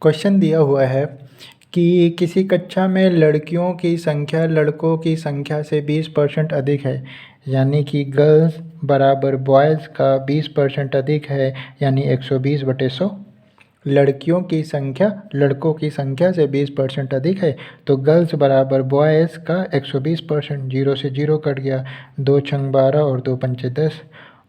Question दिया हुआ है कि किसी कक्षा में लड़कियों की संख्या लड़कों की संख्या से 20% अधिक है, यानी कि गर्ल्स बराबर बॉयज़ का 20% अधिक है, यानी 120/100। लड़कियों की संख्या लड़कों की संख्या से 20% अधिक है, तो गर्ल्स बराबर बॉयज़ का 120%। जीरो से जीरो कट गया, 2 छंग 12 और 2 पंचे 10।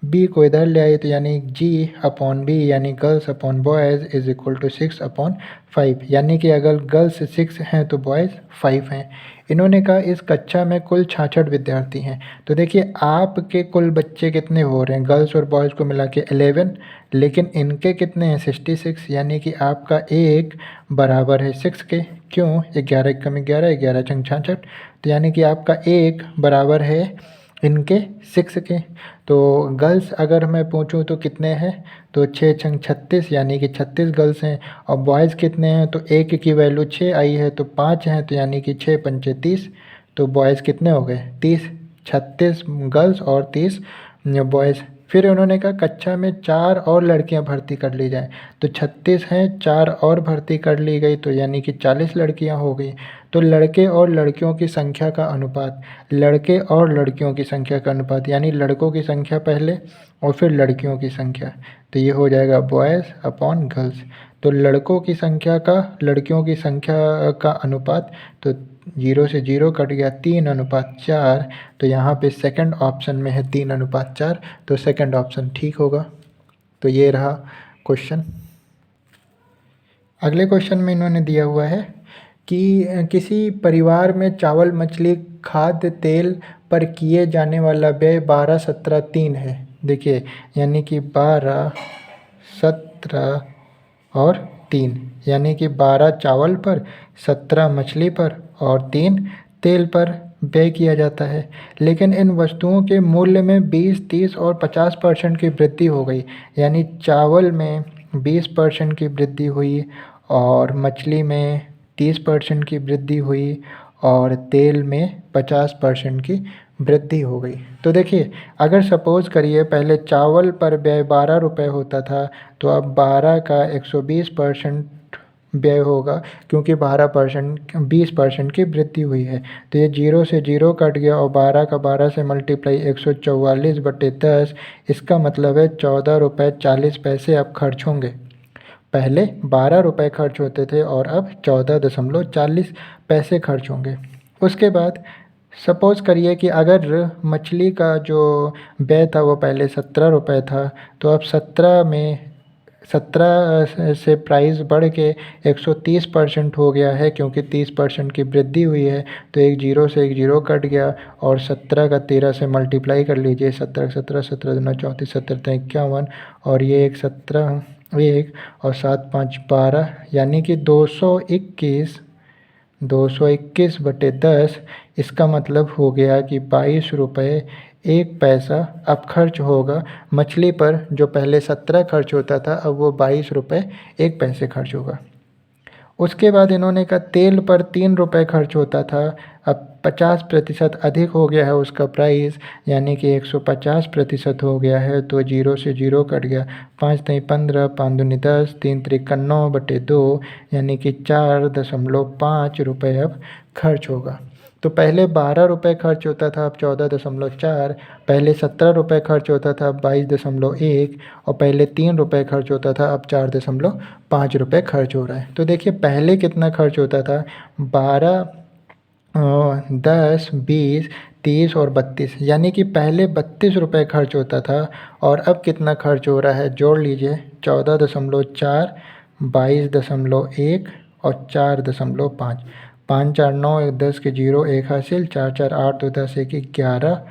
बी को इधर ले आए तो यानी G/B यानी girls upon boys is equal to 6/5, यानी कि अगर गर्ल्स 6 हैं तो बॉयज़ 5 हैं। इन्होंने कहा इस कक्षा में कुल 66 विद्यार्थी हैं। तो देखिए आपके कुल बच्चे कितने हो रहे हैं, गर्ल्स और बॉयज़ को मिला के 11, लेकिन इनके कितने हैं 66, यानी कि आपका एक बराबर है 6 के। क्यों? 11 कम 11, 11 छंग 66, तो यानी कि आपका एक बराबर है इनके 6 के। तो गर्ल्स अगर मैं पूछूं तो कितने हैं, तो 6 छंग 36, यानी कि 36 गर्ल्स हैं। और बॉयज़ कितने हैं, तो एक की वैल्यू 6 आई है तो 5 हैं, तो यानी कि 6 पंचे 30। तो बॉयज़ कितने हो गए 30, 36 गर्ल्स और 30 बॉयज़। फिर उन्होंने कहा कक्षा में 4 और लड़कियां भर्ती कर ली जाएं, तो 36 हैं, 4 और भर्ती कर ली गई, तो यानी कि 40 लड़कियां हो गई। तो लड़के और लड़कियों की संख्या का अनुपात, लड़के और लड़कियों की संख्या का अनुपात, यानी लड़कों की संख्या पहले और फिर लड़कियों की संख्या, तो ये हो जाएगा बॉयज़ अपॉन गर्ल्स। तो लड़कों की संख्या का लड़कियों की संख्या का अनुपात, तो 0 से 0 कट गया, 3/4। तो यहाँ पे सेकंड ऑप्शन में है 3/4, तो सेकंड ऑप्शन ठीक होगा। तो ये रहा क्वेश्चन। अगले क्वेश्चन में इन्होंने दिया हुआ है कि किसी परिवार में चावल, मछली, खाद्य तेल पर किए जाने वाला व्यय 12, 17, 3 है। देखिए यानी कि 12, 17 और 3, यानी कि 12 चावल पर, 17 मछली पर और 3 तेल पर व्यय किया जाता है। लेकिन इन वस्तुओं के मूल्य में 20, 30 और 50% की वृद्धि हो गई, यानी चावल में 20% की वृद्धि हुई और मछली में 30% की वृद्धि हुई और तेल में 50% की वृद्धि हो गई। तो देखिए अगर सपोज़ करिए पहले चावल पर व्यय 12 रुपये होता था, तो अब 12 का 120% व्यय होगा, क्योंकि 20% की वृद्धि हुई है। तो ये 0 से 0 कट गया और 12 का 12 से मल्टीप्लाई 144/10, इसका मतलब है 14 रुपये 40 पैसे अब खर्च होंगे। पहले 12 रुपये खर्च होते थे और अब 14.40 पैसे खर्च होंगे। उसके बाद सपोज़ करिए कि अगर मछली का जो व्यय था वो पहले 17 रुपये था, तो अब 17 से प्राइस बढ़ के 130% हो गया है, क्योंकि 30% की वृद्धि हुई है। तो एक जीरो से एक जीरो कट गया और 17 का 13 से मल्टीप्लाई कर लीजिए, 17 17 17 दूना 34, 17 51 और ये एक 17 1 और 7 5 12, यानी कि 221/10। इसका मतलब हो गया कि 22 रुपये 1 पैसा अब खर्च होगा मछली पर। जो पहले 17 खर्च होता था, अब वो 22 रुपये 1 पैसे खर्च होगा। उसके बाद इन्होंने कहा तेल पर 3 रुपये खर्च होता था, अब 50% अधिक हो गया है उसका प्राइस, यानी कि 150% हो गया है। तो 0 से 0 कट गया, 5 3 15, 5 दूनी 10, 3 त्रिक 9/2, यानी कि 4.5 रुपये अब खर्च होगा। तो पहले 12 रुपये खर्च होता था, अब 14.4। पहले 17 रुपये खर्च होता था, अब 22.1। और पहले 3 रुपये खर्च होता था, अब 4.5 रुपये खर्च हो रहा है। तो देखिए पहले कितना खर्च होता था, 12, 10, 20, 30 और 32, यानी कि पहले 32 रुपये खर्च होता था और अब कितना खर्च हो रहा है, जोड़ लीजिए, 14.4, 22.1 और 4.5। 5 4 9, 1 10 के 0 1 हासिल, 4 4 8 2 10 1 11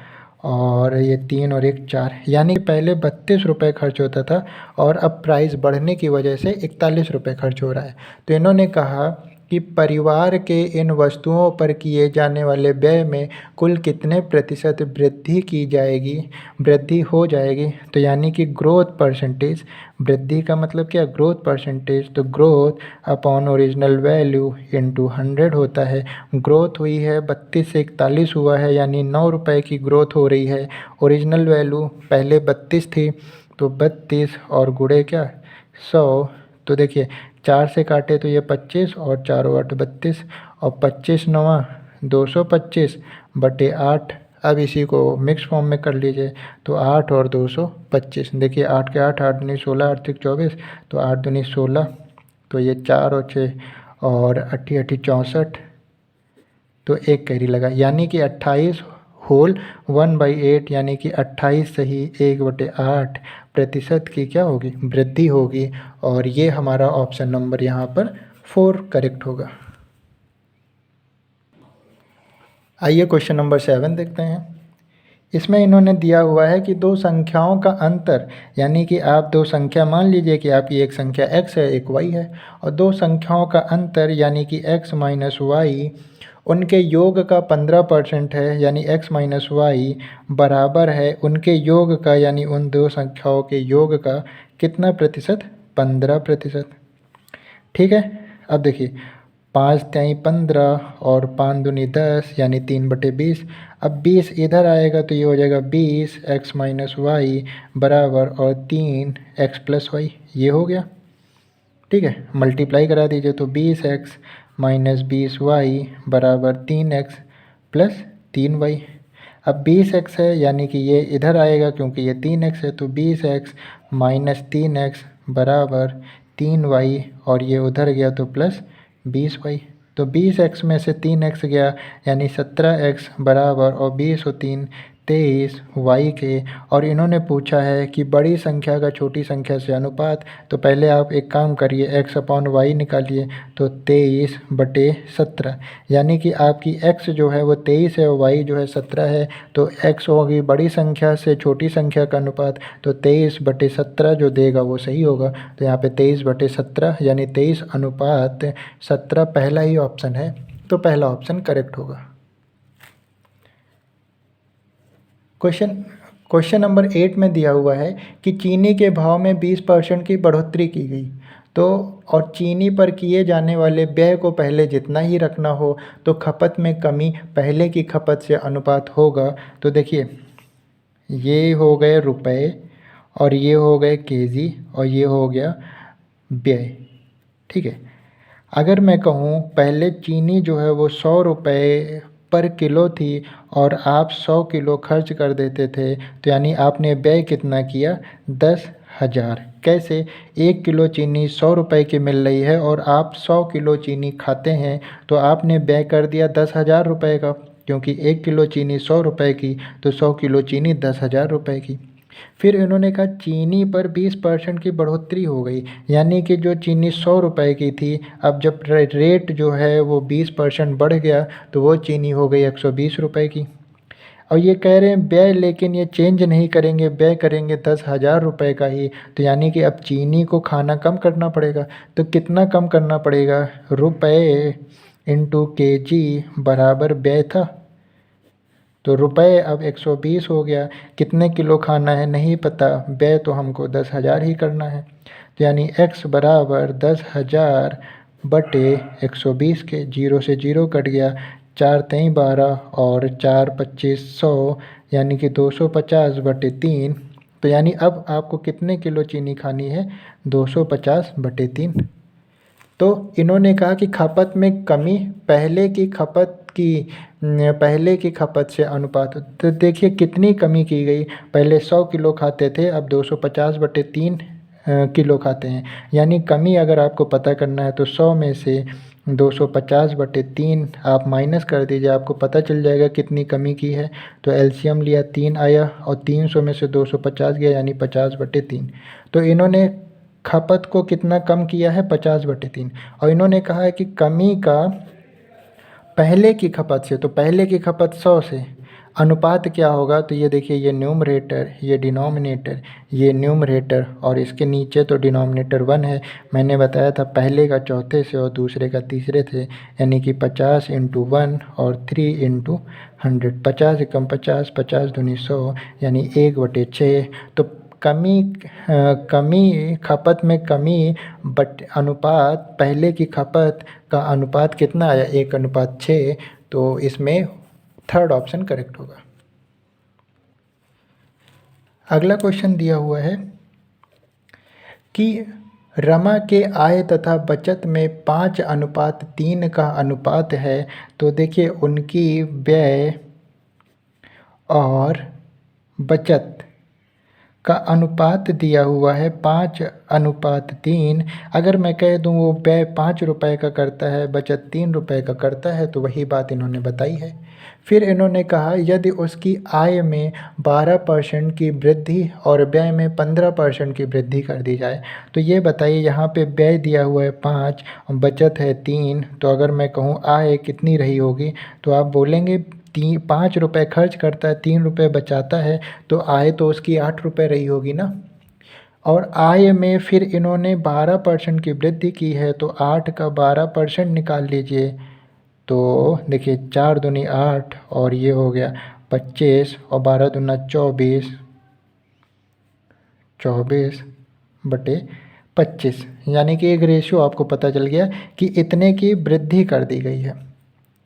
और ये 3 और 1 4, यानी पहले 32 रुपये खर्च होता था और अब प्राइस बढ़ने की वजह से 41 रुपये खर्च हो रहा है। तो इन्होंने कहा कि परिवार के इन वस्तुओं पर किए जाने वाले व्यय में कुल कितने प्रतिशत वृद्धि हो जाएगी। तो यानी कि ग्रोथ परसेंटेज, वृद्धि का मतलब क्या, ग्रोथ परसेंटेज, तो growth upon original value into 100 होता है। ग्रोथ हुई है 32 से 41 हुआ है, यानी 9 रुपये की ग्रोथ हो रही है। ओरिजिनल वैल्यू पहले 32 थी, तो 32 और गुणे क्या 100, तो देखिए 4 से काटे तो ये 25 और 4 8 32 और 25 9 225/8। अब इसी को मिक्स फॉर्म में कर लीजिए तो 8 और 225, देखिए 8 के 8 8 दूनी 16 8 तिक 24, तो 8 दूनी 16, तो ये 4 और 6 और 8 8 64, तो एक कैरी लगा, यानी कि 28 होल 1/8 यानी कि 28 सही 1/8% की क्या होगी, वृद्धि होगी। और ये हमारा ऑप्शन नंबर यहाँ पर 4 करेक्ट होगा। आइए क्वेश्चन नंबर 7 देखते हैं। इसमें इन्होंने दिया हुआ है कि दो संख्याओं का अंतर, यानी कि आप दो संख्या मान लीजिए कि आपकी एक संख्या x है एक y है, और दो संख्याओं का अंतर यानी कि x माइनस वाई उनके योग का 15% है, यानी x माइनस वाई बराबर है उनके योग का, यानी उन दो संख्याओं के योग का कितना प्रतिशत, 15%। ठीक है। अब देखिए 5 तिहाई 15 और 5 दूनी 10 यानी 3/20। अब 20 इधर आएगा तो ये हो जाएगा 20 x माइनस वाई बराबर और 3 x प्लस वाई, ये हो गया। ठीक है, मल्टीप्लाई करा दीजिए तो 20x माइनस 20y बराबर 3x प्लस 3y। अब 20x है यानी कि ये इधर आएगा क्योंकि ये 3x है, तो 20x माइनस 3x बराबर 3y और ये उधर गया तो प्लस 20y। तो 20x में से 3x गया यानी 17x बराबर और 20 और 3 23y के। और इन्होंने पूछा है कि बड़ी संख्या का छोटी संख्या से अनुपात, तो पहले आप एक काम करिए x अपॉन वाई निकालिए, तो 23/17, यानी कि आपकी x जो है वो 23 है और y जो है 17 है, तो x होगी बड़ी संख्या से छोटी संख्या का अनुपात, तो 23/17 जो देगा वो सही होगा। तो यहाँ पे 23/17 यानी 23:17 पहला ही ऑप्शन है, तो पहला ऑप्शन करेक्ट होगा। क्वेश्चन नंबर 8 में दिया हुआ है कि चीनी के भाव में 20% की बढ़ोतरी की गई, तो और चीनी पर किए जाने वाले व्यय को पहले जितना ही रखना हो तो खपत में कमी पहले की खपत से अनुपात होगा। तो देखिए ये हो गए रुपए और ये हो गए केजी और ये हो गया व्यय। ठीक है, अगर मैं कहूँ पहले चीनी जो है वो 100 रुपये पर किलो थी और आप 100 किलो खर्च कर देते थे, तो यानी आपने व्यय कितना किया, 10,000। कैसे, 1 किलो चीनी 100 रुपये की मिल रही है और आप 100 किलो चीनी खाते हैं, तो आपने व्यय कर दिया 10,000 रुपये का, क्योंकि 1 किलो चीनी 100 रुपये की, तो 100 किलो चीनी 10,000 रुपये की। फिर इन्होंने कहा चीनी पर 20% की बढ़ोतरी हो गई, यानी कि जो चीनी 100 रुपये की थी, अब जब रेट जो है वो 20% बढ़ गया तो वो चीनी हो गई 120 रुपये की। और ये कह रहे हैं व्यय, लेकिन ये चेंज नहीं करेंगे, व्यय करेंगे 10,000 रुपये का ही, तो यानी कि अब चीनी को खाना कम करना पड़ेगा। तो कितना कम करना पड़ेगा, रुपये इंटू केजी बराबर व्यय था, तो रुपए अब 120 हो गया। कितने किलो खाना है नहीं पता, व्यय तो हमको 10,000 ही करना है, तो यानी x बराबर 10,000 बटे 120 के, 0 से 0 कट गया, 4 तेई 12 और 4 25 100, यानी कि 250/3। तो यानी अब आपको कितने किलो चीनी खानी है, 250/3। तो इन्होंने कहा कि खपत में कमी पहले की खपत से अनुपात। तो देखिए कितनी कमी की गई, पहले 100 किलो खाते थे, अब 250/3 किलो खाते हैं। यानी कमी अगर आपको पता करना है तो 100 में से 250/3 आप माइनस कर दीजिए, आपको पता चल जाएगा कितनी कमी की है। तो एलसीएम लिया 3 आया और 300 में से 250 गया, यानी 50/3। तो इन्होंने खपत को कितना कम किया है, 50/3। और इन्होंने कहा है कि कमी का पहले की खपत से, तो पहले की खपत 100 से अनुपात क्या होगा, तो ये देखिए ये न्यूमरेटर, ये डिनोमिनेटर, ये न्यूमरेटर और इसके नीचे तो डिनोमिनेटर 1 है। मैंने बताया था पहले का चौथे से और दूसरे का तीसरे से, यानी कि 50 × 1 और 3 × 100, 50 एकम 50, 50 दूनी 100, यानी 1/6। तो कमी खपत में कमी बट अनुपात पहले की खपत का अनुपात कितना आया, 1/6। तो इसमें थर्ड ऑप्शन करेक्ट होगा। अगला क्वेश्चन दिया हुआ है कि रमा के आय तथा बचत में 5:3 का अनुपात है, तो देखिए उनकी व्यय और बचत का अनुपात दिया हुआ है 5:3। अगर मैं कह दूं वो व्यय 5 रुपये का करता है, बचत 3 रुपये का करता है, तो वही बात इन्होंने बताई है। फिर इन्होंने कहा यदि उसकी आय में 12% की वृद्धि और व्यय में 15% की वृद्धि कर दी जाए, तो ये बताइए यहाँ पे व्यय दिया हुआ है 5 और बचत है 3, तो अगर मैं कहूँ आय कितनी रही होगी, तो आप बोलेंगे 5 रुपये खर्च करता है, 3 रुपये बचाता है, तो आय तो उसकी 8 रुपये रही होगी ना। और आय में फिर इन्होंने 12% की वृद्धि की है, तो 8 का 12% निकाल लीजिए। तो देखिए 4 दूनी 8 और ये हो गया 25 और 12 दूना 24, 24/25, यानी कि एक रेशियो आपको पता चल गया कि इतने की वृद्धि कर दी गई है।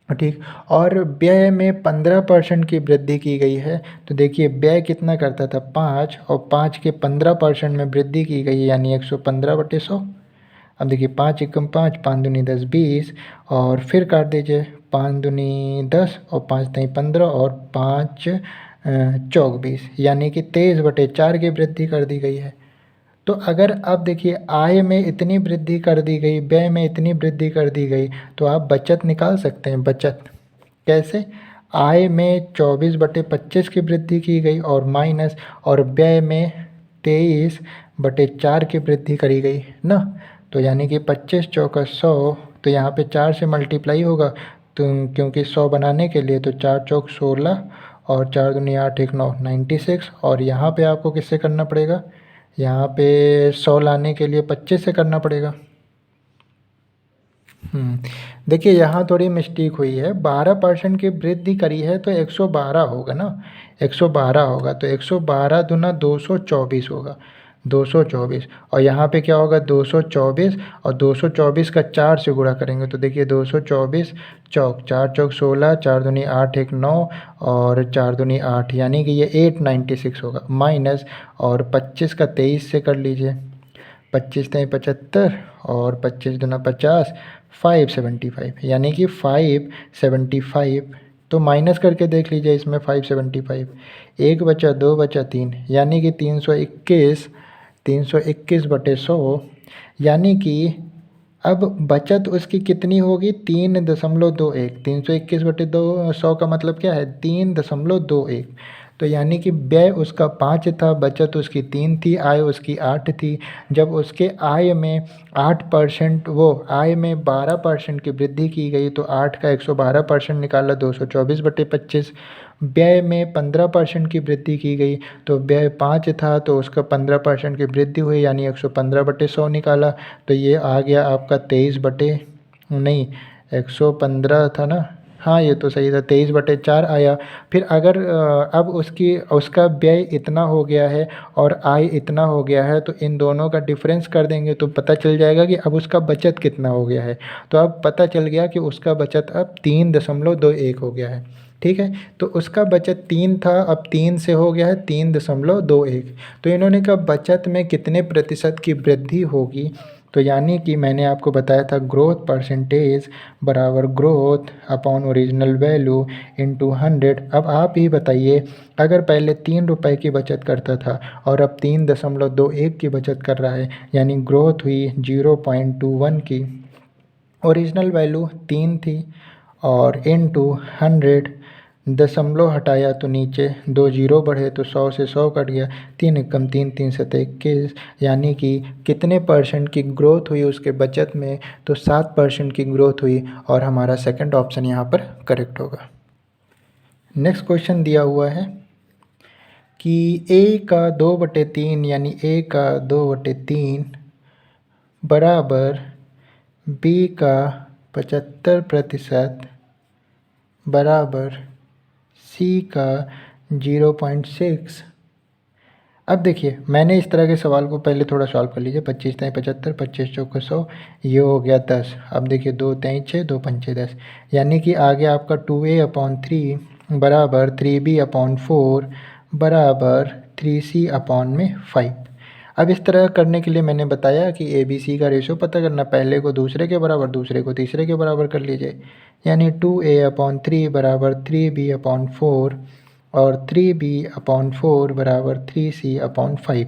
ठीक। और व्यय में 15% की वृद्धि की गई है, तो देखिए व्यय कितना करता था 5 और 5 के 15% में वृद्धि की गई है, यानी 115/100। अब देखिए 5 एकम 5, 5 दूनी 10 20, और फिर काट दीजिए 5 दूनी 10 और 5 तीन 15 और 5 चौक 20, यानी कि 23/4 की वृद्धि कर दी गई है। तो अगर आप देखिए आय में इतनी वृद्धि कर दी गई, व्यय में इतनी वृद्धि कर दी गई, तो आप बचत निकाल सकते हैं। बचत कैसे? आय में 24/25 की वृद्धि की गई और माइनस, और व्यय में 23/4 की वृद्धि करी गई ना। तो यानी कि 25 चौका 100, तो यहाँ पे 4 से मल्टीप्लाई होगा, तो क्योंकि 100 बनाने के लिए तो 4 चौक 16 और 4 दूनी 8 एक 9 96, और यहाँ पे आपको किससे करना पड़ेगा, यहाँ पे 100 लाने के लिए 25 से करना पड़ेगा। देखिए यहाँ थोड़ी मिस्टेक हुई है, 12% की वृद्धि करी है तो 112 होगा ना, 112 होगा, तो 112 दूना 224 होगा, 224, और यहाँ पे क्या होगा 224, और 224 का 4 से गुणा करेंगे, तो देखिए 224 चौक 4 चौक 16, 4 दूनी 8 एक 9 और 4 दूनी 8, यानी कि ये 896 होगा, माइनस, और 25 का 23 से कर लीजिए, 25 तेईं 75 और 25 दूना 50, 575, यानी कि 575। तो माइनस करके देख लीजिए इसमें 575, 1 बचा 2 बचा 3, यानी कि 321, 321/100, यानी कि अब बचत उसकी कितनी होगी 3.21। 321/200 का मतलब क्या है 3.21। तो यानी कि व्यय उसका 5 था, बचत उसकी 3 थी, आय उसकी 8 थी। जब उसके आय में 8% वो आय में 12% की वृद्धि की गई, तो 8 का 112% निकाला 224/25। व्यय में 15% की वृद्धि की गई, तो व्यय 5 था तो उसका 15% की वृद्धि हुई, यानी 115/100 निकाला, तो ये आ गया आपका 115 था ना, हाँ ये तो सही था, 23/4 आया। फिर अगर अब उसका व्यय इतना हो गया है और आय इतना हो गया है, तो इन दोनों का डिफरेंस कर देंगे तो पता चल जाएगा कि अब उसका बचत कितना हो गया है। तो अब पता चल गया कि उसका बचत अब 3.21 हो गया है। ठीक है, तो उसका बचत 3 था, अब 3 से हो गया है 3.21। तो इन्होंने कहा बचत में कितने प्रतिशत की वृद्धि होगी, तो यानी कि मैंने आपको बताया था ग्रोथ परसेंटेज बराबर growth upon original value into 100। अब आप ही बताइए, अगर पहले 3 रुपये की बचत करता था और अब 3.21 की बचत कर रहा है, यानी ग्रोथ हुई 0.21 की, ओरिजिनल वैल्यू 3 थी, और इनटू 100, दशमलव हटाया तो नीचे 2 जीरो बढ़े तो 100 से 100 कट गया, 3 एकम 3, 3 सतह 21, यानी कि कितने परसेंट की ग्रोथ हुई उसके बचत में, तो 7% की ग्रोथ हुई, और हमारा सेकंड ऑप्शन यहाँ पर करेक्ट होगा। नेक्स्ट क्वेश्चन दिया हुआ है कि a का 2/3 यानी a का 2/3 बराबर b का 75% बराबर c का 0.6। अब देखिए मैंने इस तरह के सवाल को पहले थोड़ा सॉल्व कर लीजिए। 25 तेईं 75, 25 चौका 100, ये हो गया 10। अब देखिए 2 तेईं 6, 2 पंचे 10, यानी कि आगे आपका 2a/3 बराबर 3b/4 बराबर 3c/5। अब इस तरह करने के लिए मैंने बताया कि ए बी सी का रेशो पता करना, पहले को दूसरे के बराबर, दूसरे को तीसरे के बराबर कर लीजिए। यानी 2a/3 बराबर 3b/4 और 3b/4 बराबर 3c/5।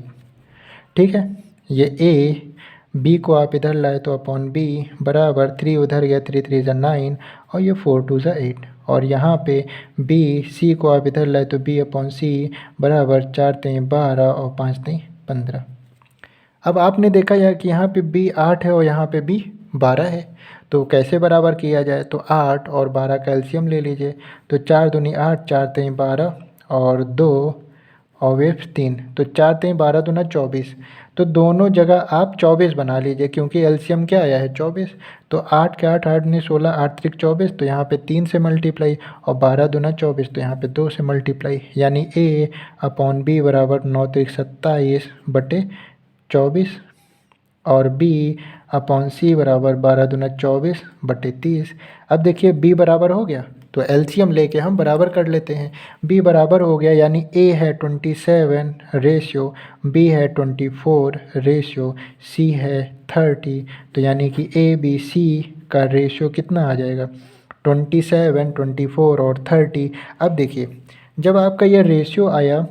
ठीक है, ये a b को आप इधर लाए तो अपॉन b बराबर 3 उधर गया, 3 3 ज़ा 9 और ये 4 2 ज़ा 8। और यहाँ पे b c को आप इधर लाए तो b/c बराबर 4 3 12 और 5 3 15। अब आपने देखा यह कि यहाँ पे b 8 है और यहाँ पे b 12 है, तो कैसे बराबर किया जाए? तो 8 और 12 का एलसीएम ले लीजिए। तो 4 दूनी 8, 4 तीन 12 और 2 और वेफ 3, तो 4 तीन 12 दूना 24। तो दोनों जगह आप 24 बना लीजिए क्योंकि एलसीएम क्या आया है 24। तो 8 के 8 8 दूनी 16, 8 त्रिक 24, तो यहाँ पे 3 से मल्टीप्लाई और 12 दूना 24, तो यहाँ पे 2 से मल्टीप्लाई। यानी a/b बराबर 9 त्रिक 27 बटे 24 और b/c बराबर 12 दूना 24 बटे 30। अब देखिए b बराबर हो गया, तो एलसीएम लेके हम बराबर कर लेते हैं। b बराबर हो गया, यानी a है 27 रेशियो, b है 24 रेशियो, c है 30। तो यानी कि a b c का रेशियो कितना आ जाएगा? 27, 24 और 30। अब देखिए, जब आपका ये रेशियो आया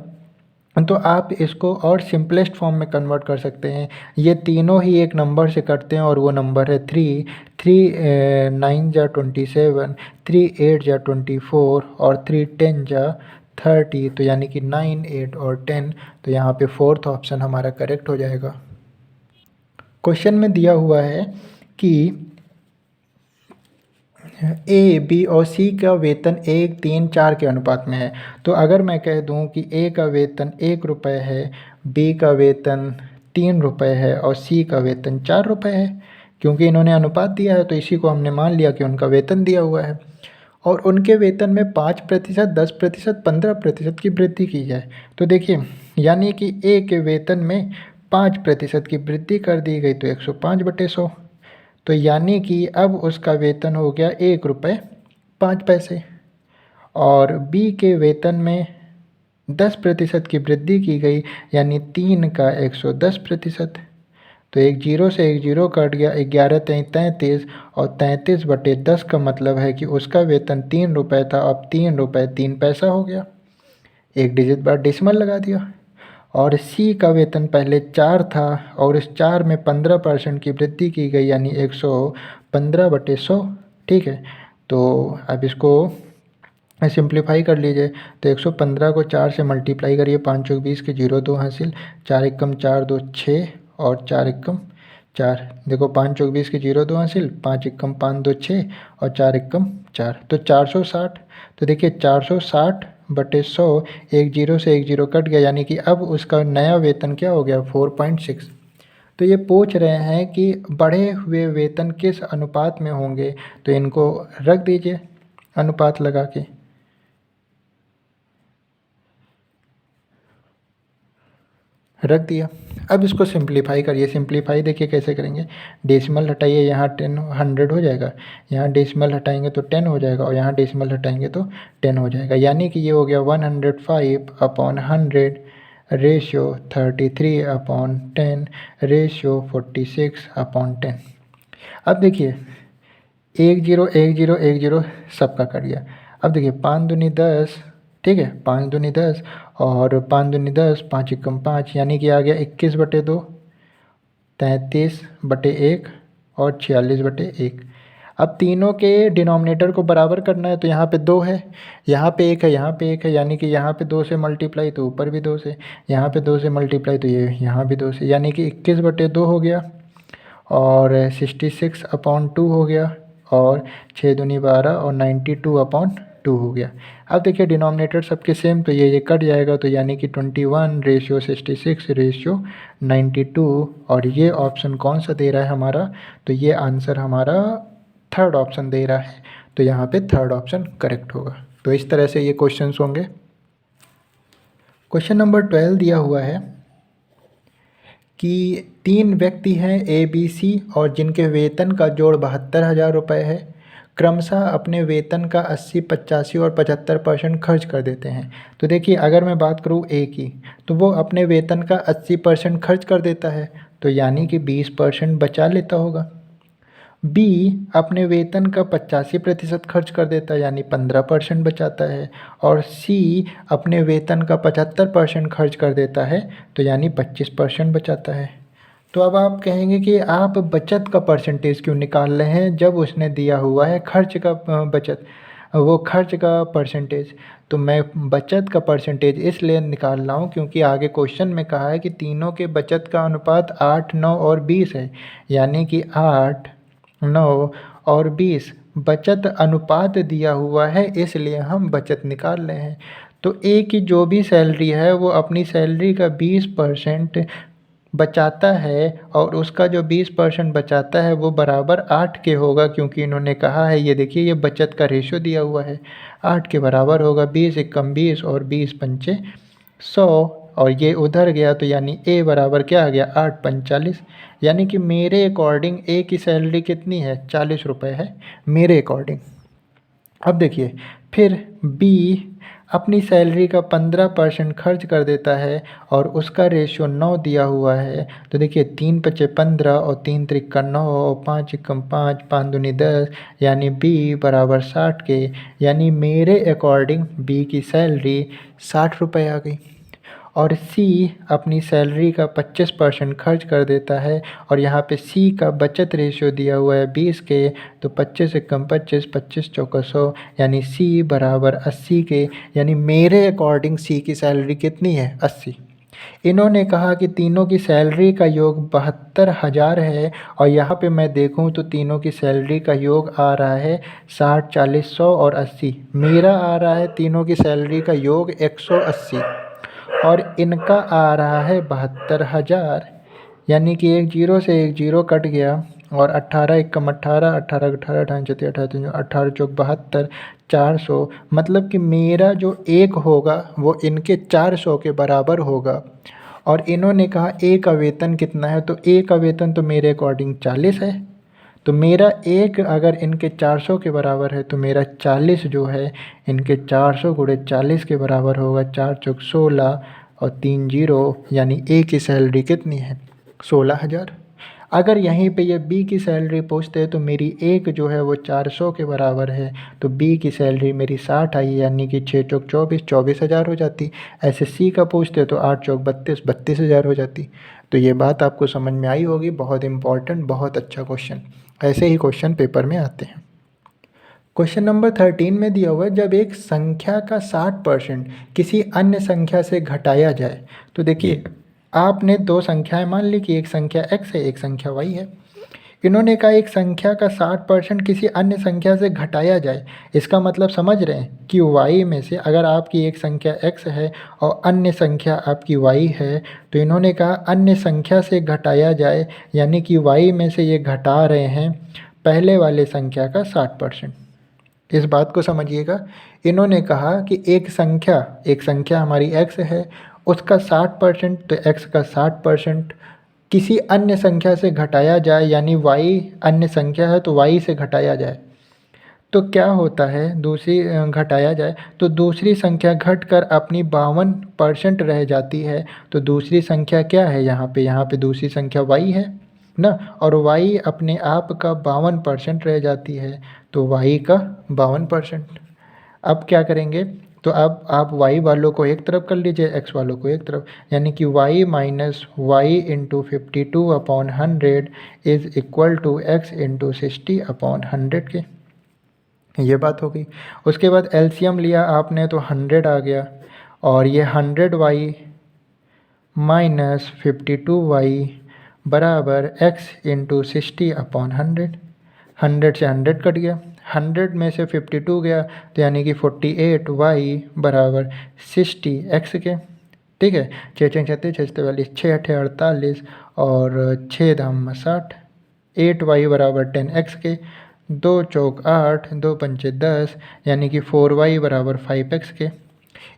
तो आप इसको और सिंपलेस्ट फॉर्म में कन्वर्ट कर सकते हैं। ये तीनों ही एक नंबर से कटते हैं और वो नंबर है 3। 3 9 जा 27, 3 8 जा 24 और 3 10 जा 30। तो यानी कि 9 8 और 10, तो यहाँ पे फोर्थ ऑप्शन हमारा करेक्ट हो जाएगा। क्वेश्चन में दिया हुआ है कि ए बी और सी का वेतन 1 3 4 के अनुपात में है। तो अगर मैं कह दूं कि ए का वेतन 1 रुपये है, बी का वेतन 3 रुपये है और सी का वेतन 4 रुपये है, क्योंकि इन्होंने अनुपात दिया है तो इसी को हमने मान लिया कि उनका वेतन दिया हुआ है। और उनके वेतन में 5%, 10%, 15% की वृद्धि की जाए। तो देखिए, यानी कि ए के वेतन में 5% की वृद्धि कर दी गई, तो 105/100। तो यानी कि अब उसका वेतन हो गया 1 रुपये 5 पैसे। और बी के वेतन में 10% की वृद्धि की गई, यानी 3 का 110%। तो एक जीरो से एक जीरो कट गया, 11 3 33 और 33/10 का मतलब है कि उसका वेतन 3 रुपये था, अब 3 रुपये 3 पैसा हो गया। एक डिजिट बाद डेसिमल लगा दिया। और सी का वेतन पहले 4 था और इस 4 में 15% की वृद्धि की गई, यानी 115/100। ठीक है, तो अब इसको सिंप्लीफाई कर लीजिए। तो 115 को 4 से मल्टीप्लाई करिए, 5 चौक 20 के 0 2 हासिल, 4 एकम 4 2 6 और 4 एकम 4। देखो 5 चौक 20 के 0 2 हासिल, 5 एकम 5 2 6 और 4 एकम 4, तो 460। तो देखिए 460/100, एक जीरो से एक जीरो कट गया, यानी कि अब उसका नया वेतन क्या हो गया 4.6। तो ये पूछ रहे हैं कि बढ़े हुए वेतन किस अनुपात में होंगे, तो इनको रख दीजिए अनुपात लगा के। रख दिया। अब इसको सिंप्लीफाई करिए। सिंप्लीफाई देखिए कैसे करेंगे, डेसिमल हटाइए, यहाँ 10 100 हो जाएगा, यहाँ डेसिमल हटाएंगे तो 10 हो जाएगा और यहाँ डेसिमल हटाएंगे तो 10 हो जाएगा। यानी कि ये हो गया 105/100 रेशियो 33/10 रेशियो 46/10। अब देखिए 1 0 1 0 1 0 सबका कट गया। अब देखिए 5 दूनी 10, ठीक है, 5 दूनी 10 और 5 दूनी 10, 5 एकम 5, यानी कि आ गया 21/2, 33/1 और 46/1। अब तीनों के डिनोमिनेटर को बराबर करना है, तो यहाँ पे 2 है, यहाँ पे 1 है, यहाँ पे 1 है, यानी कि यहाँ पे 2 से मल्टीप्लाई तो ऊपर भी 2 से, यहाँ पे 2 से मल्टीप्लाई तो ये यहाँ भी 2 से, यानी कि 21/2 हो गया और 66/2 हो गया और 6 दूनी 12 और 92/2 हो गया। अब देखिए डिनोमिनेटर सबके सेम, तो ये कट जाएगा, तो यानी कि 21 रेशियो 66 रेशियो 92। और ये ऑप्शन कौन सा दे रहा है हमारा, तो ये आंसर हमारा थर्ड ऑप्शन दे रहा है, तो यहाँ पे थर्ड ऑप्शन करेक्ट होगा। तो इस तरह से ये क्वेश्चंस होंगे। क्वेश्चन नंबर 12 दिया हुआ है कि 3 व्यक्ति हैं A B C और जिनके वेतन का जोड़ 72,000 रुपये है। क्रमशः अपने वेतन का 80, 85 और 75% खर्च कर देते हैं। तो देखिए अगर मैं बात करूँ ए की, तो वो अपने वेतन का 80% खर्च कर देता है, तो यानी कि 20% बचा लेता होगा। बी अपने वेतन का 85% खर्च कर देता है, यानी 15% बचाता है। और सी अपने वेतन का 75% खर्च कर देता है, तो यानी 25% बचाता है। तो अब आप कहेंगे कि आप बचत का परसेंटेज क्यों निकाल रहे हैं जब उसने दिया हुआ है खर्च का बचत, वो खर्च का परसेंटेज। तो मैं बचत का परसेंटेज इसलिए निकाल रहा हूँ क्योंकि आगे क्वेश्चन में कहा है कि तीनों के बचत का अनुपात 8, 9 और 20 है, यानी कि 8, 9 और 20 बचत अनुपात दिया हुआ है, इसलिए हम बचत निकाल रहे हैं। तो ए की जो भी सैलरी है वो अपनी सैलरी का 20% बचाता है, और उसका जो 20% बचाता है वो बराबर 8 के होगा, क्योंकि इन्होंने कहा है, ये देखिए ये बचत का रेशो दिया हुआ है, 8 के बराबर होगा। 20 एकम 20 और 20 पंचे 100, और ये उधर गया तो यानी ए बराबर क्या आ गया 8 पंच 40। यानी कि मेरे अकॉर्डिंग ए की सैलरी कितनी है, 40 रुपये है मेरे अकॉर्डिंग। अब देखिए फिर बी अपनी सैलरी का 15% खर्च कर देता है, और उसका रेशियो 9 दिया हुआ है। तो देखिए 3 पचे 15 और 3 त्रिका 9 और 5 एकम 5, 5 दूनी 10, यानी बी बराबर 60 के। यानी मेरे अकॉर्डिंग बी की सैलरी 60 रुपये आ गई। और सी अपनी सैलरी का 25% खर्च कर देता है, और यहाँ पे सी का बचत रेशियो दिया हुआ है 20 के, तो 25 एकम 25, 25 चौका 100, यानी सी बराबर 80 के। यानी मेरे अकॉर्डिंग सी की सैलरी कितनी है, 80। इन्होंने कहा कि तीनों की सैलरी का योग 72,000 है, और यहाँ पे मैं देखूँ तो तीनों की सैलरी का योग आ रहा है 60, 40, 100 और 80। मेरा आ रहा है तीनों की सैलरी का योग 180, और इनका आ रहा है 72,000। यानी कि एक जीरो से एक जीरो कट गया, और 18 एकम 18, 18 18, 18 चौथी 18, 18 चौक 72, 400। मतलब कि मेरा जो एक होगा वो इनके 400 के बराबर होगा। और इन्होंने कहा ए का वेतन कितना है, तो ए का वेतन तो मेरे अकॉर्डिंग 40 है। तो मेरा एक अगर इनके 400 के बराबर है, तो मेरा 40 जो है इनके 400 गुणे 40 के बराबर होगा। 4 चौक 16 और 3 जीरो, यानी ए की सैलरी कितनी है, 16,000। अगर यहीं पे ये बी की सैलरी पूछते हैं तो मेरी एक जो है वो 400 के बराबर है, तो बी की सैलरी मेरी 60 आई, यानी कि 6 चौक 24, 24,000 हो जाती। ऐसे सी का पूछते तो 8 चौक 32, 32,000 हो जाती। तो ये बात आपको समझ में आई होगी, बहुत इंपॉर्टेंट, बहुत अच्छा क्वेश्चन। ऐसे ही क्वेश्चन पेपर में आते हैं। क्वेश्चन नंबर 13 में दिया हुआ है, जब एक संख्या का 60% किसी अन्य संख्या से घटाया जाए। तो देखिए आपने दो संख्याएं मान ली कि एक संख्या x है, एक संख्या y है। इन्होंने कहा एक संख्या का 60% किसी अन्य संख्या से घटाया जाए। इसका मतलब समझ रहे हैं कि y में से, अगर आपकी एक संख्या x है और अन्य संख्या आपकी y है, तो इन्होंने कहा अन्य संख्या से घटाया जाए, यानी कि y में से ये घटा रहे हैं पहले वाले संख्या का 60%। इस बात को समझिएगा। इन्होंने कहा कि एक संख्या हमारी x है, उसका 60%, तो x का 60% किसी अन्य संख्या से घटाया जाए, यानी y अन्य संख्या है तो y से घटाया जाए। तो क्या होता है, दूसरी घटाया जाए तो दूसरी संख्या घटकर अपनी 52% रह जाती है। तो दूसरी संख्या क्या है यहाँ पे दूसरी संख्या y है ना, और y अपने आप का 52% रह जाती है, तो y का 52%। अब क्या करेंगे, तो अब आप y वालों को एक तरफ कर लीजिए, x वालों को एक तरफ, यानी कि y minus Y into 52/100 is equal to x into 60/100 के। ये बात हो गई। उसके बाद एलसीएम लिया आपने तो 100 आ गया, और ये 100y माइनस 52y बराबर x इंटू 60/100। 100 से 100 कट गया, 100 में से 52 गया, तो यानी कि 48y बराबर 60x के। ठीक है, 6 6 36, 6 44, 6 8 48 और 6 धाम 60, 8y बराबर 10x के। 2 चौक 8, 2 पंचे 10, यानी कि 4y बराबर 5x के।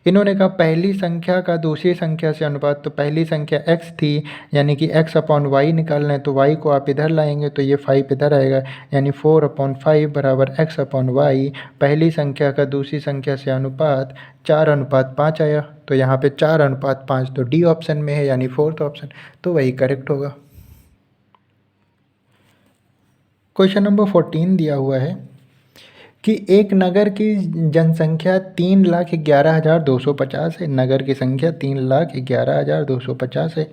इन्होंने कहा पहली संख्या का दूसरी संख्या से अनुपात, तो पहली संख्या x थी यानी कि x/y निकालना है, तो y को आप इधर लाएंगे तो ये 5 इधर आएगा, यानी 4/5 बराबर x/y। पहली संख्या का दूसरी संख्या से अनुपात 4:5 आया, तो यहाँ पे 4:5, तो डी ऑप्शन में है यानी फोर्थ ऑप्शन, तो वही करेक्ट होगा। क्वेश्चन नंबर 14 दिया हुआ है कि एक नगर की जनसंख्या 3,11,250 है। नगर की संख्या 3,11,250 है।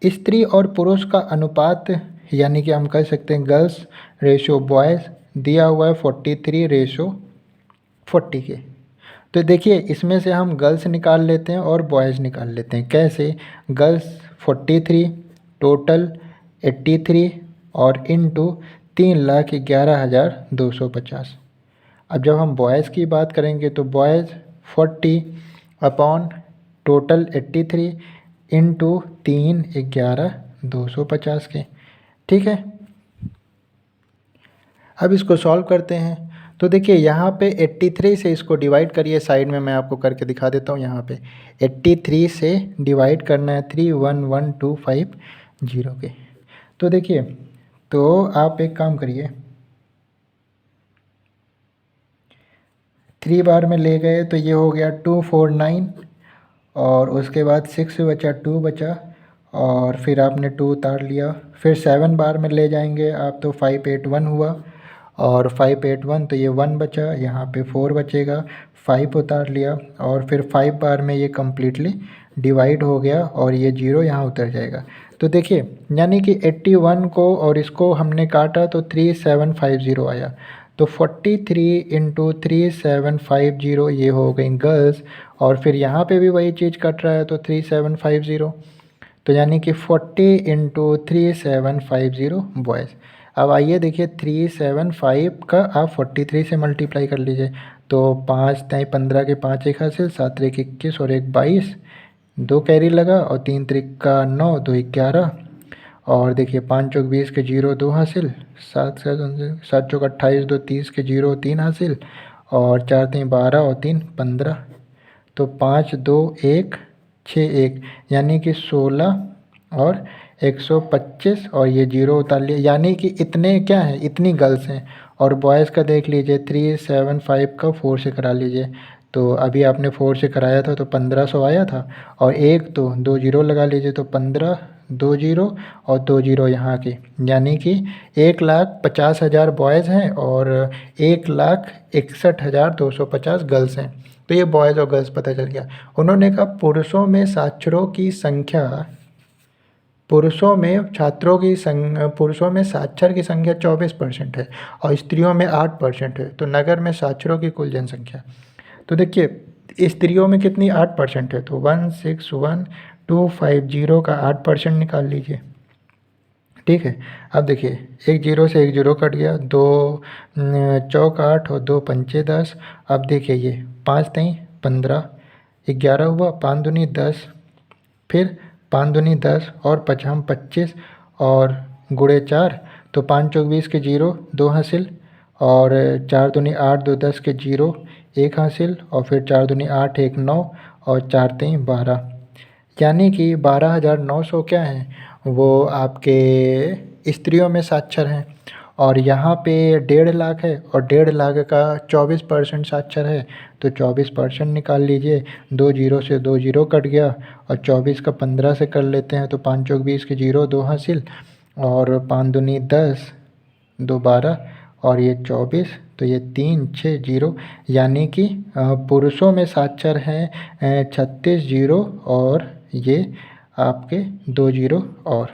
स्त्री और पुरुष का अनुपात यानी कि हम कह सकते हैं गर्ल्स रेशो बॉयज़ दिया हुआ है 43:40 के। तो देखिए इसमें से हम गर्ल्स निकाल लेते हैं और बॉयज़ निकाल लेते हैं। कैसे? गर्ल्स 43, टोटल 83 और इंटू 3,11,250। अब जब हम बॉयज़ की बात करेंगे तो बॉयज़ 40 अपॉन टोटल 83 इंटू 3,11,250 के। ठीक है, अब इसको सॉल्व करते हैं। तो देखिए यहाँ पे 83 से इसको डिवाइड करिए, साइड में मैं आपको करके दिखा देता हूँ। यहाँ पे 83 से डिवाइड करना है 311,250 के। तो देखिए, तो आप एक काम करिए, 3 बार में ले गए तो ये हो गया 249 और उसके बाद 6 बचा, 2 बचा और फिर आपने 2 उतार लिया। फिर 7 बार में ले जाएंगे आप तो 581 हुआ और 581 तो ये 1 बचा, यहाँ पे 4 बचेगा, 5 उतार लिया और फिर 5 बार में ये कम्प्लीटली डिवाइड हो गया और ये 0 यहाँ उतर जाएगा। तो देखिए यानी कि 81 को और इसको हमने काटा तो 3750 आया। तो 43 इंटू 3750 ये हो गई गर्ल्स और फिर यहाँ पे भी वही चीज़ कट रहा है तो 3750, तो यानी कि 40 इंटू 3750 बॉयज़। अब आइए देखिए 375 का आप 43 से मल्टीप्लाई कर लीजिए, तो 5 तय 15 के 5 एक हासिल, 7 एक 21 और 1 22, 2 कैरी लगा और 3 त्रिका 9, 2 11 और देखिए 5 चौक 20 के 0 2 हासिल, 7 चौक 28, 2 30 के 0 3 हासिल और 4 3 12 और 3 15, तो 5 2 1 6 1 यानी कि 16 और 125 और ये 0 उतार लिया, यानी कि इतने क्या हैं, इतनी गर्ल्स हैं। और बॉयज़ का देख लीजिए 375 का 4 से करा लीजिए, तो अभी आपने 4 से कराया था तो 1500 आया था और एक तो 2 0 लगा लीजिए तो 15, 2 0 और 2 0 यहाँ के, यानी कि 1,50,000 बॉयज़ हैं और 1,61,250 गर्ल्स हैं। तो ये बॉयज़ और गर्ल्स पता चल गया। उन्होंने कहा पुरुषों में साक्षरों की संख्या, पुरुषों में साक्षर की संख्या 24% है और स्त्रियों में 8% है। तो नगर में साक्षरों की कुल जनसंख्या, तो देखिए स्त्रियों में कितनी 8% है, तो 161,250 का 8% निकाल लीजिए। ठीक है, अब देखिए एक जीरो से एक जीरो कट गया, 2 चौक 8 और 2 पंचे 10। अब देखिए ये 5 तई 15, 11 हुआ, 5 दूनी 10, फिर 5 दूनी 10 और 5 25 और गुड़े 4, तो 5 चौक 20 के 0 2 हासिल और 4 दूनी 8, 2 10 के 0 1 हासिल और फिर 4 दूनी 8 1 9 और 4 तई 12, यानी कि 12,900 क्या हैं, वो आपके स्त्रियों में साक्षर हैं। और यहाँ पे 1.5 लाख है और 1.5 लाख का 24% साक्षर है, तो 24% निकाल लीजिए। 2 जीरो से 2 जीरो कट गया और 24 का 15 से कर लेते हैं तो 5 चौक 20 के 0 2 हासिल और 5 दूनी 10 2 12 और ये 24, तो ये 3 6 0, यानी कि पुरुषों में साक्षर हैं 36 0 और ये आपके 2 0 और,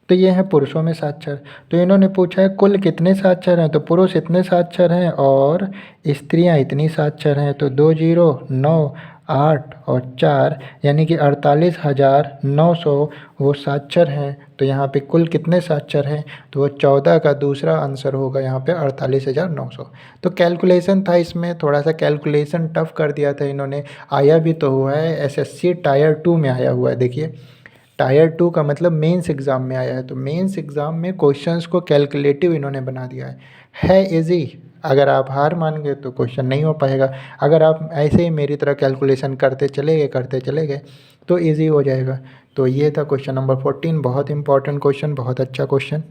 तो ये है पुरुषों में साक्षर। तो इन्होंने पूछा है कुल कितने साक्षर हैं, तो पुरुष इतने साक्षर हैं और स्त्रियां इतनी साक्षर हैं, तो 2 0 9 8 और 4 यानी कि 48,900 वो साक्षर हैं। तो यहाँ पे कुल कितने साक्षर हैं, तो वो 14 का दूसरा आंसर होगा यहाँ पे 48,900। तो कैलकुलेशन था, इसमें थोड़ा सा कैलकुलेशन टफ कर दिया था इन्होंने। आया भी तो हुआ है, एसएससी टायर 2 में आया हुआ है। देखिए टायर 2 का मतलब मेंस एग्ज़ाम में आया है, तो मेंस एग्ज़ाम में क्वेश्चंस को कैलकुलेटिव इन्होंने बना दिया है इजी। अगर आप हार मान गए तो क्वेश्चन नहीं हो पाएगा, अगर आप ऐसे ही मेरी तरह कैलकुलेशन करते चले गए तो ईजी हो जाएगा। तो ये था क्वेश्चन नंबर 14, बहुत इंपॉर्टेंट क्वेश्चन, बहुत अच्छा क्वेश्चन।